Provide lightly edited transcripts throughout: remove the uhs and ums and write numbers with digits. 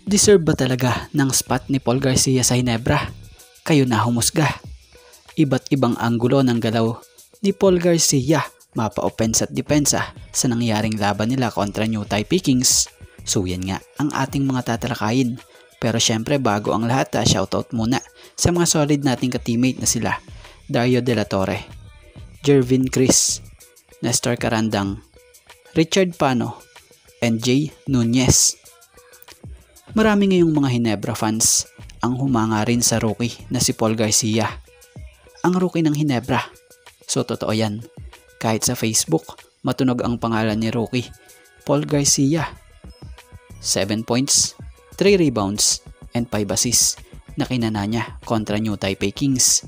Deserve ba talaga ng spot ni Paul Garcia sa Ginebra? Kayo na humusga. Iba't ibang anggulo ng galaw ni Paul Garcia, mapa-offense at depensa sa nangyaring laban nila kontra New Taipei Kings. So yan nga ang ating mga tatalakayin. Pero syempre bago ang lahat, shoutout muna sa mga solid nating ka-teammate na sila Dario De La Torre, Jervin Chris, Nestor Carandang, Richard Pano, and Jay Nunez. Marami ngayong mga Ginebra fans ang humanga rin sa rookie na si Paul Garcia. Ang rookie ng Ginebra. So totoo yan. Kahit sa Facebook, matunog ang pangalan ni rookie Paul Garcia. 7 points, 3 rebounds, and 5 assists na kinana niya kontra New Taipei Kings.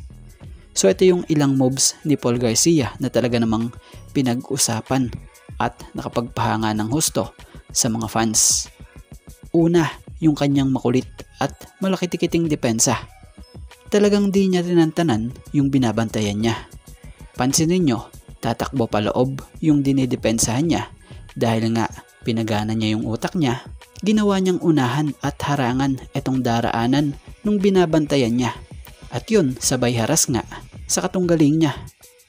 So ito yung ilang moves ni Paul Garcia na talaga namang pinag-usapan at nakapagpahanga ng husto sa mga fans. Una, yung kanyang makulit at malaki-tikiting depensa. Talagang di niya tinantanan yung binabantayan niya. Pansinin nyo, tatakbo pa loob yung dinidepensahan niya dahil nga pinagana niya yung utak niya. Ginawa niyang unahan at harangan itong daraanan nung binabantayan niya. At yun, sabay haras nga sa katunggaling niya.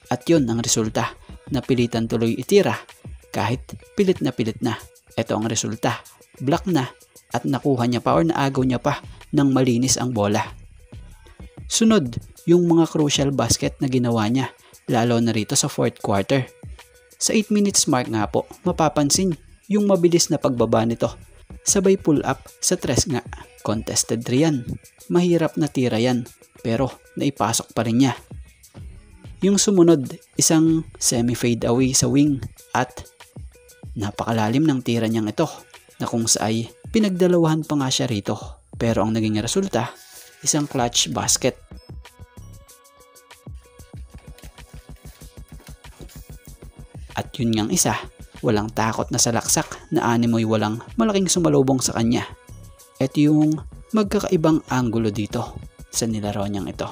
At yun ang resulta, napilitan tuloy itira kahit pilit na. Ito ang resulta, block na at nakuha niya pa or naagaw niya pa ng malinis ang bola. Sunod, yung mga crucial basket na ginawa niya, lalo na rito sa 4th quarter. Sa 8 minutes mark nga po, mapapansin yung mabilis na pagbaba nito. Sabay pull up sa 3 nga. Contested 3 yan. Mahirap na tira yan, pero naipasok pa rin niya. Yung sumunod, isang semi-fade away sa wing at napakalalim ng tira niyang ito na kung saay pinagdalawahan pa nga siya rito. Pero ang naging resulta, isang clutch basket. At yun ngang isa, walang takot na salaksak na animoy walang malaking sumalubong sa kanya. Ito yung magkakaibang anggulo dito sa nilaro niyang ito.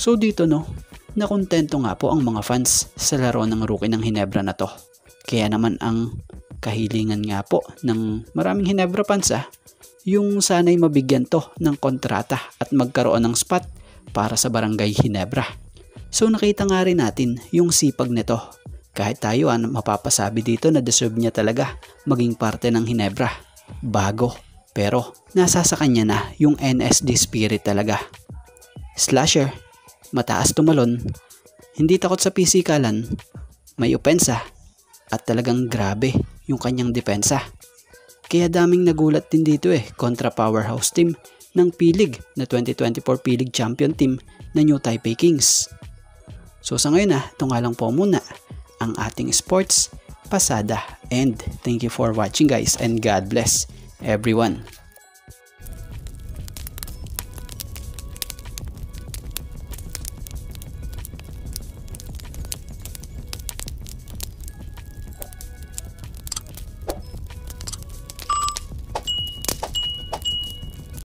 So dito nakontento nga po ang mga fans sa laro ng rookie ng Ginebra na to. Kaya naman ang kahilingan nga po ng maraming Ginebra fans yung sanay mabigyan to ng kontrata at magkaroon ng spot para sa Barangay Ginebra. So nakita nga rin natin yung sipag nito. Kahit tayo mapapasabi dito na deserve niya talaga maging parte ng Ginebra. Bago, pero nasa sa kanya na yung NSD spirit talaga. Slasher, mataas tumalon, hindi takot sa pisikalan, may opensa, at talagang grabe yung kanyang depensa. Kaya daming nagulat din dito kontra powerhouse team ng P-League na 2024 P-League champion team na New Taipei Kings. So sa ngayon ito nga lang po muna ang ating sports pasada, and thank you for watching guys, and God bless everyone.